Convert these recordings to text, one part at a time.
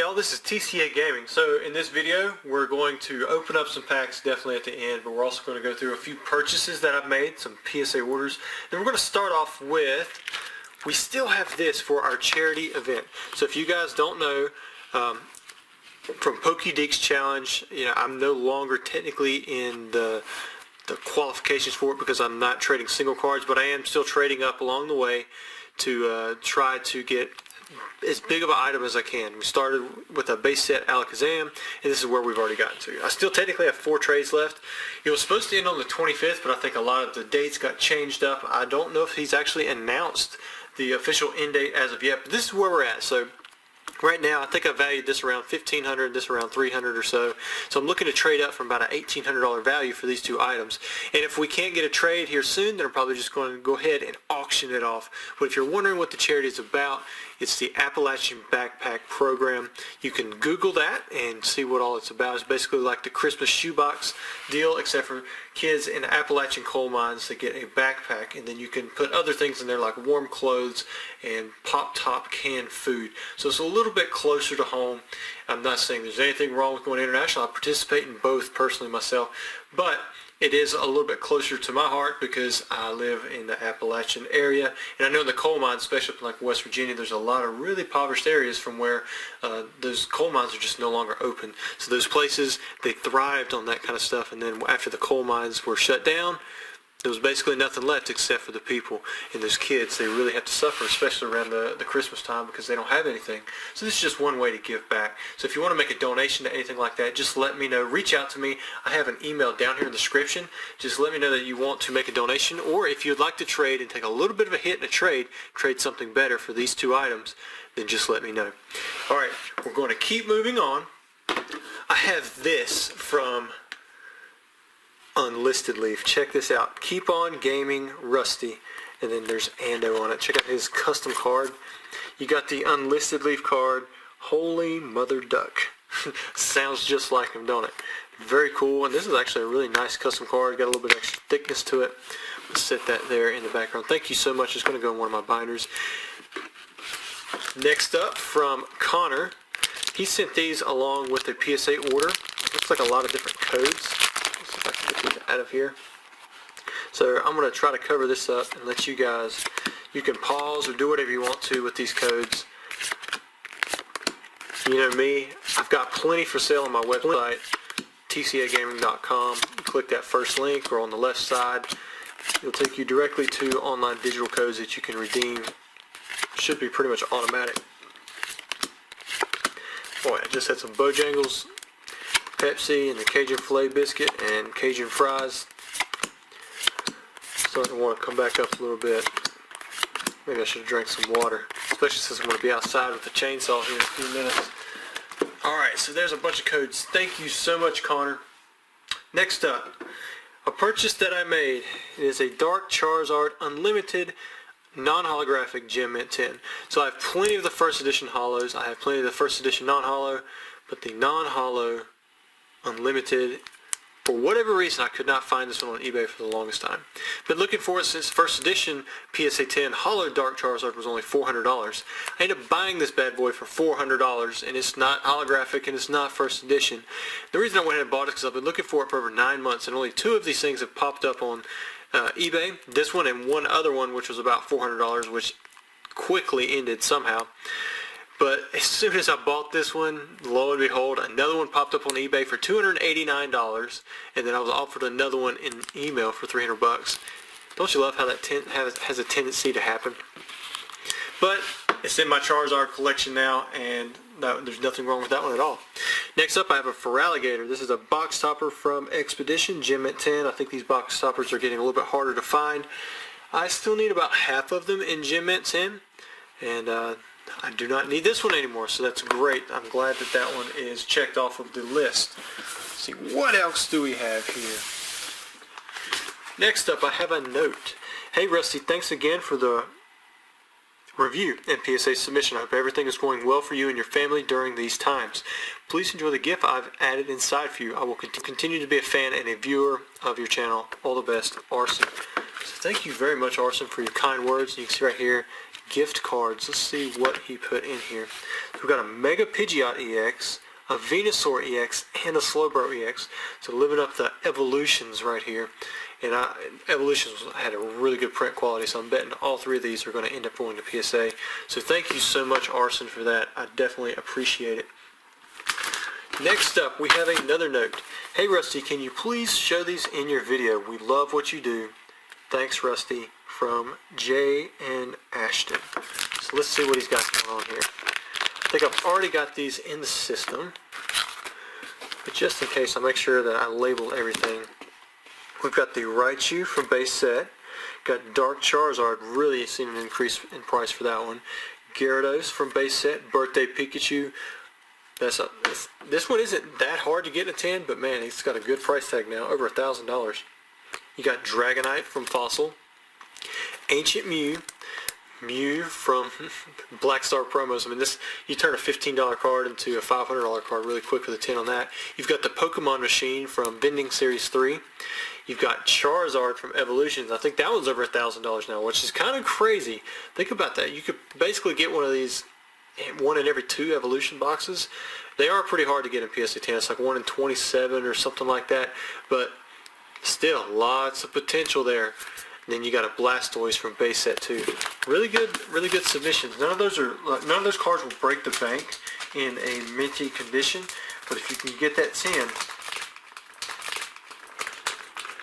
y'all, this is TCA Gaming. So in this video, we're going to open up some packs definitely at the end, but we're also going to go through a few purchases that I've made, some PSA orders. Then we're going to start off with, we still have this for our charity event. So if you guys don't know, from Pokédex Challenge, I'm no longer technically in the qualifications for it because I'm not trading single cards, but I am still trading up along the way to try to get as big of an item as I can. We started with a base set Alakazam, and this is where we've already gotten to. I still technically have 4 trades left. It was supposed to end on the 25th, but I think a lot of the dates got changed up. I don't know if he's actually announced the official end date as of yet, but this is where we're at. So right now, I think I valued this around $1,500, this around $300 or so. So I'm looking to trade up from about an $1,800 value for these two items. And if we can't get a trade here soon, then I'm probably just going to go ahead and auction it off. But if you're wondering what the charity is about, it's the Appalachian Backpack Program. You can Google that and see what all it's about. It's basically like the Christmas shoebox deal, except for kids in the Appalachian coal mines that get a backpack, and then you can put other things in there like warm clothes and pop-top canned food. So it's a little bit closer to home. I'm not saying there's anything wrong with going international. I participate in both personally myself, but it is a little bit closer to my heart because I live in the Appalachian area, and I know in the coal mines, especially up in like West Virginia, there's a lot of really impoverished areas from where those coal mines are just no longer open. So those places, they thrived on that kind of stuff, and then after the coal mines were shut down, there was basically nothing left except for the people and those kids. They really have to suffer, especially around the Christmas time, because they don't have anything. So this is just one way to give back. So if you want to make a donation to anything like that, just let me know. Reach out to me. I have an email down here in the description. Just let me know that you want to make a donation, or if you'd like to trade and take a little bit of a hit in a trade something better for these two items, then just let me know. All right, we're going to keep moving on. I have this from Unlisted Leaf. Check this out. Keep on Gaming Rusty, and then there's Ando on it. Check out his custom card. You got the Unlisted Leaf card. Holy Mother Duck. Sounds just like him, don't it? Very cool, and this is actually a really nice custom card. Got a little bit extra thickness to it. Let's set that there in the background. Thank you so much. It's going to go in one of my binders. Next up, from Connor. He sent these along with a PSA order. Looks like a lot of different codes. If I can get these out of here. So I'm going to try to cover this up and let you guys, you can pause or do whatever you want to with these codes. You know me, I've got plenty for sale on my website, tcagaming.com. Click that first link, or on the left side, it'll take you directly to online digital codes that you can redeem. Should be pretty much automatic. Boy, I just had some Bojangles, Pepsi, and the Cajun filet biscuit, and Cajun fries. Starting to want to come back up a little bit. Maybe I should have drank some water, especially since I'm going to be outside with the chainsaw here in a few minutes. Alright, so there's a bunch of codes. Thank you so much, Connor. Next up, a purchase that I made is a Dark Charizard Unlimited non-holographic Gem Mint 10. So I have plenty of the first edition holos. I have plenty of the first edition non-holo, but the non-holo Unlimited, for whatever reason, I could not find this one on eBay for the longest time. Been looking for it since first edition PSA 10 Holo Dark Charizard was only $400. I ended up buying this bad boy for $400, and it's not holographic and it's not first edition. The reason I went ahead and bought it is because I've been looking for it for over 9 months, and only 2 of these things have popped up on eBay. This one and one other one, which was about $400, which quickly ended somehow. But as soon as I bought this one, lo and behold, another one popped up on eBay for $289, and then I was offered another one in email for $300. Don't you love how that has a tendency to happen? But it's in my Charizard collection now, and there's nothing wrong with that one at all. Next up, I have a Feraligatr. This is a box topper from Expedition, Gem Mint 10. I think these box toppers are getting a little bit harder to find. I still need about half of them in Gem Mint 10, and I do not need this one anymore, so that's great. I'm glad that that one is checked off of the list. Let's see, what else do we have here? Next up, I have a note. Hey Rusty, thanks again for the review and PSA submission. I hope everything is going well for you and your family during these times. Please enjoy the gift I've added inside for you. I will continue to be a fan and a viewer of your channel. All the best, Arson. So thank you very much, Arson, for your kind words. You can see right here, gift cards. Let's see what he put in here. So we've got a Mega Pidgeot EX, a Venusaur EX, and a Slowbro EX. So living up the evolutions right here. And Evolutions had a really good print quality, so I'm betting all three of these are going to end up going to PSA. So thank you so much, Arson, for that. I definitely appreciate it. Next up, we have another note. Hey Rusty, can you please show these in your video? We love what you do. Thanks, Rusty, from Jay and Ashton. So let's see what he's got going on here. I think I've already got these in the system, but just in case, I'll make sure that I label everything. We've got the Raichu from base set. Got Dark Charizard, really seen an increase in price for that one. Gyarados from base set. Birthday Pikachu. This one isn't that hard to get in a 10, but man, it's got a good price tag now, over $1,000. You got Dragonite from Fossil. Ancient Mew from Black Star promos. I mean, you turn a $15 card into a $500 card really quick with a 10 on that. You've got the Pokemon Machine from Vending Series 3. You've got Charizard from Evolutions. I think that one's over $1,000 now, which is kind of crazy. Think about that. You could basically get one of these, one in every 2 Evolution boxes. They are pretty hard to get in PSA 10. It's like 1 in 27 or something like that. But still, lots of potential there. And then you got a Blastoise from base set too. Really good submissions. None of those cards will break the bank in a minty condition. But if you can get that 10,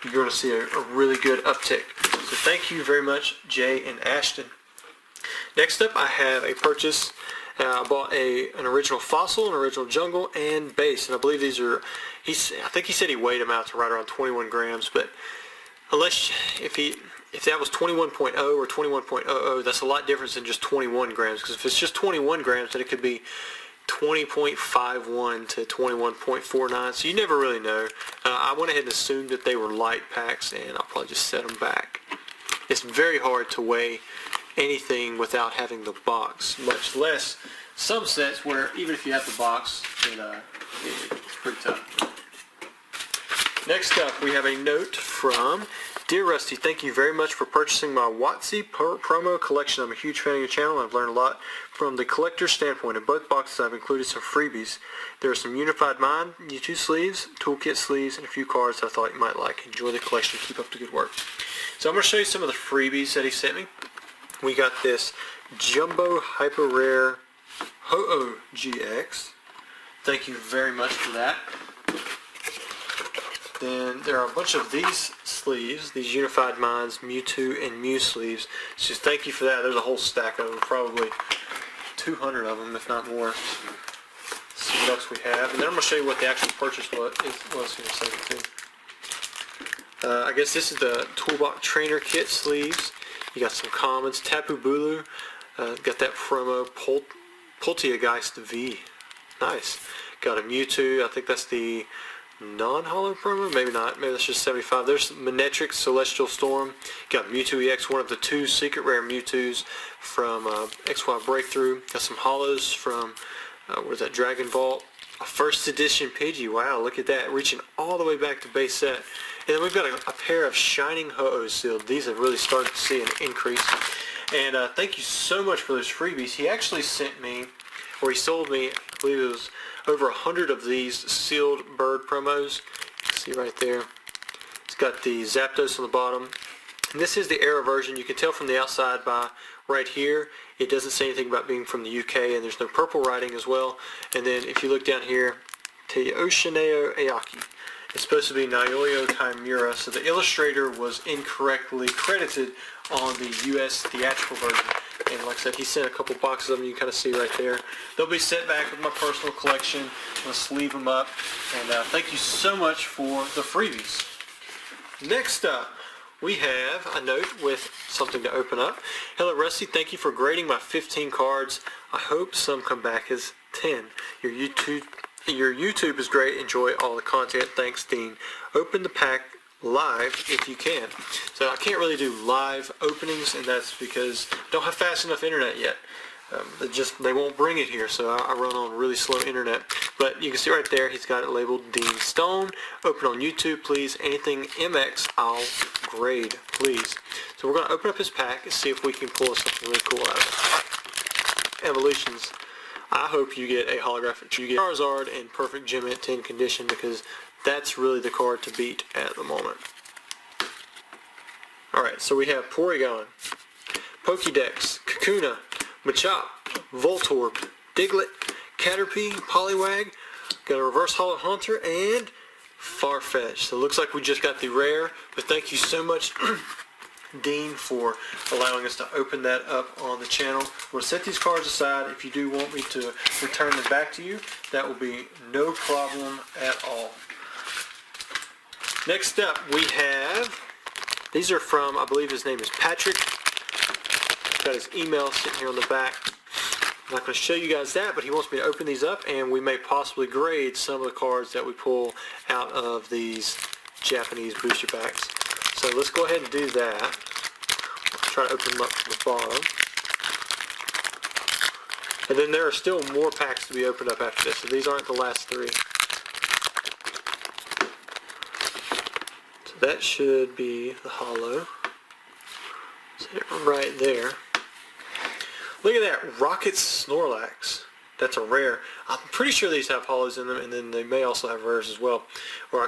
you're going to see a really good uptick. So thank you very much, Jay and Ashton. Next up, I have a purchase. I bought an original Fossil, an original Jungle, and base. And I believe these are, I think he said he weighed them out to right around 21 grams. But if that was 21.0 or 21.00, that's a lot different than just 21 grams. Because if it's just 21 grams, then it could be 20.51 to 21.49, so you never really know. I went ahead and assumed that they were light packs, and I'll probably just set them back. It's very hard to weigh anything without having the box, much less some sets where even if you have the box, it's pretty tough. Next up, we have a note from Dear Rusty, thank you very much for purchasing my WotC promo collection. I'm a huge fan of your channel and I've learned a lot from the collector's standpoint. In both boxes I've included some freebies. There are some Unified Mind, U2 sleeves, toolkit sleeves, and a few cards that I thought you might like. Enjoy the collection. Keep up the good work. So I'm going to show you some of the freebies that he sent me. We got this Jumbo Hyper Rare Ho-Oh GX. Thank you very much for that. Then there are a bunch of these sleeves, these Unified Minds, Mewtwo, and Mew sleeves. So thank you for that. There's a whole stack of them, probably 200 of them, if not more. Let's see what else we have. And then I'm going to show you what the actual purchase was here in a second, too. I guess this is the Toolbox Trainer Kit sleeves. You got some commons, Tapu Bulu. Got that promo, Polteageist V. Nice. Got a Mewtwo. I think that's the non-hollow promo, maybe not, maybe that's just 75. There's Manectric Celestial Storm. Got Mewtwo EX, one of the 2 secret rare Mewtwo's from XY Breakthrough. Got some hollows from what is that, Dragon Vault. A first edition Pidgey, wow, look at that, reaching all the way back to base set. And then we've got a pair of Shining Ho-Ohs sealed. These have really started to see an increase. And thank you so much for those freebies. He actually sent me, or he sold me, I believe it was over 100 of these sealed bird promos. You can see right there. It's got the Zapdos on the bottom. And this is the Era version. You can tell from the outside by right here. It doesn't say anything about being from the UK, and there's no purple writing as well. And then if you look down here, Teoshineo Aoki. It's supposed to be Naoyo Kaimura, so the illustrator was incorrectly credited on the US theatrical version. And like I said, he sent a couple boxes of them. You can kind of see right there. They'll be sent back with my personal collection. Let's sleeve them up. And thank you so much for the freebies. Next up, we have a note with something to open up. Hello, Rusty. Thank you for grading my 15 cards. I hope some come back as 10. Your YouTube is great. Enjoy all the content. Thanks, Dean. Open the pack live if you can. So I can't really do live openings, and that's because I don't have fast enough internet yet. They won't bring it here, so I run on really slow internet. But you can see right there, he's got it labeled Dean Stone. Open on YouTube, please. Anything MX, I'll grade, please. So we're going to open up his pack and see if we can pull something really cool out of it. Evolutions. I hope you get a holographic. You get Charizard in perfect Gem Mint 10 condition, because that's really the card to beat at the moment. Alright, so we have Porygon, Pokédex, Kakuna, Machop, Voltorb, Diglett, Caterpie, Poliwag, got a Reverse Holo Haunter, and Farfetch. So it looks like we just got the rare, but thank you so much, Dean, for allowing us to open that up on the channel. We'll set these cards aside. If you do want me to return them back to you, that will be no problem at all. Next up, we have, these are from, I believe his name is Patrick. Got his email sitting here on the back. I'm not going to show you guys that, but he wants me to open these up, and we may possibly grade some of the cards that we pull out of these Japanese booster packs. So let's go ahead and do that. I'll try to open them up from the bottom. And then there are still more packs to be opened up after this, so these aren't the last three. So that should be the holo. Set it right there. Look at that, Rocket Snorlax. That's a rare. I'm pretty sure these have holos in them, and then they may also have rares as well. Or I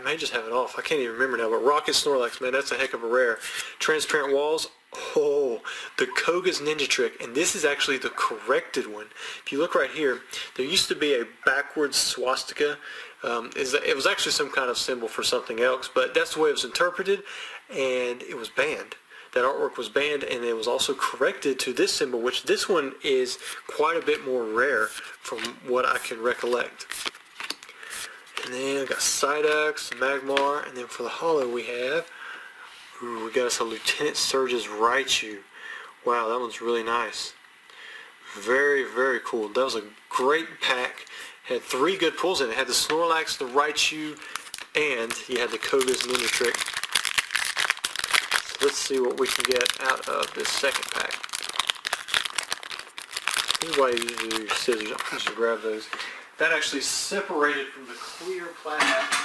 may just have it off. I can't even remember now, but Rocket Snorlax, man, that's a heck of a rare. Transparent Walls. Oh, the Koga's Ninja Trick, and this is actually the corrected one. If you look right here, there used to be a backwards swastika. It was actually some kind of symbol for something else, but that's the way it was interpreted, and it was banned. That artwork was banned, and it was also corrected to this symbol, which this one is quite a bit more rare from what I can recollect. And then I got Psyduck, Magmar, and then for the holo we have, we got us a Lieutenant Surge's Raichu. Wow, that one's really nice. Very, very cool. That was a great pack. Had 3 good pulls in it. It had the Snorlax, the Raichu, and you had the Koga's Ninja Trick. Let's see what we can get out of this second pack. This is why you usually use scissors. I'll just grab those. That actually separated from the clear plastic,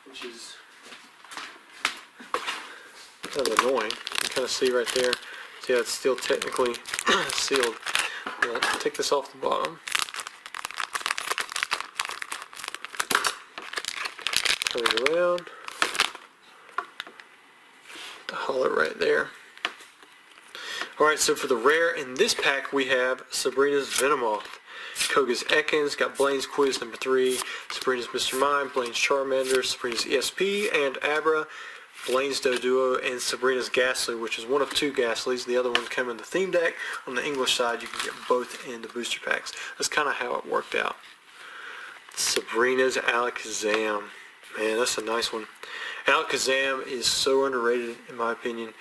which is kind of annoying. You can kind of see right there. See how it's still technically sealed. I'll take this off the bottom. Turn it around. Holo right there. Alright, so for the rare in this pack we have Sabrina's Venomoth, Koga's Ekans, got Blaine's Quiz number 3, Sabrina's Mr. Mime, Blaine's Charmander, Sabrina's ESP, and Abra, Blaine's Doduo, and Sabrina's Ghastly, which is one of 2 Ghastlies. The other one came in the theme deck. On the English side, you can get both in the booster packs. That's kind of how it worked out. Sabrina's Alakazam. Man, that's a nice one. Alakazam is so underrated, in my opinion.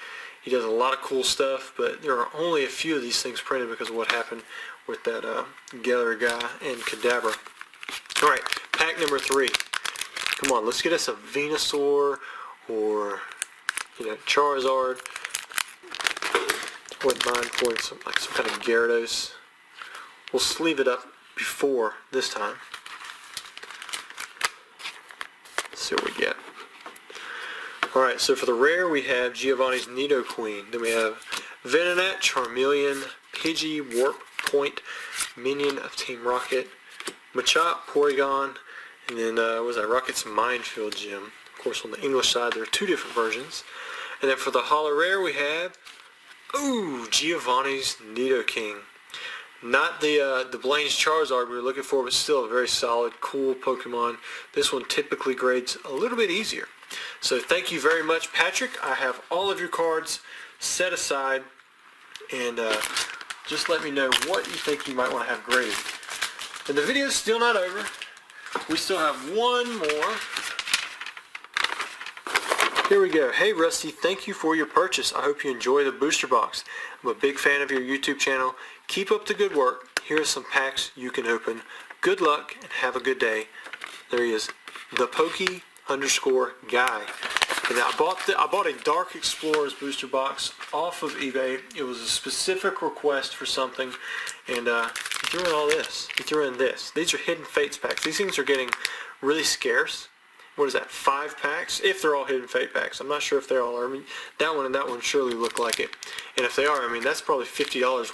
He does a lot of cool stuff, but there are only a few of these things printed because of what happened with that Geller guy and Kadabra. Alright, pack number 3. Come on, let's get us a Venusaur or, Charizard. Wouldn't mind pulling some kind of Gyarados. We'll sleeve it up before this time. Let's see what we get. Alright, so for the rare we have Giovanni's Nidoqueen. Then we have Venonat, Charmeleon, Pidgey, Warp Point, Minion of Team Rocket, Machop, Porygon, and then was that Rocket's Minefield Gem. Of course, on the English side there are 2 different versions. And then for the holo rare we have Giovanni's Nidoking. Not the Blaine's Charizard we were looking for, but still a very solid, cool Pokemon. This one typically grades a little bit easier. So thank you very much, Patrick. I have all of your cards set aside, and just let me know what you think you might want to have graded. And the video is still not over. We still have one more. Here we go. Hey Rusty, thank you for your purchase. I hope you enjoy the booster box. I'm a big fan of your YouTube channel. Keep up the good work. Here are some packs you can open. Good luck and have a good day. There he is, the Pokey _guy. And I bought a Dark Explorers booster box off of eBay. It was a specific request for something, and if threw in all this. He threw in this. These are Hidden Fates packs. These things are getting really scarce. What is that, 5 packs? If they're all Hidden Fate packs. I'm not sure if they all are. I mean, that one and that one surely look like it. And if they are, I mean, that's probably $50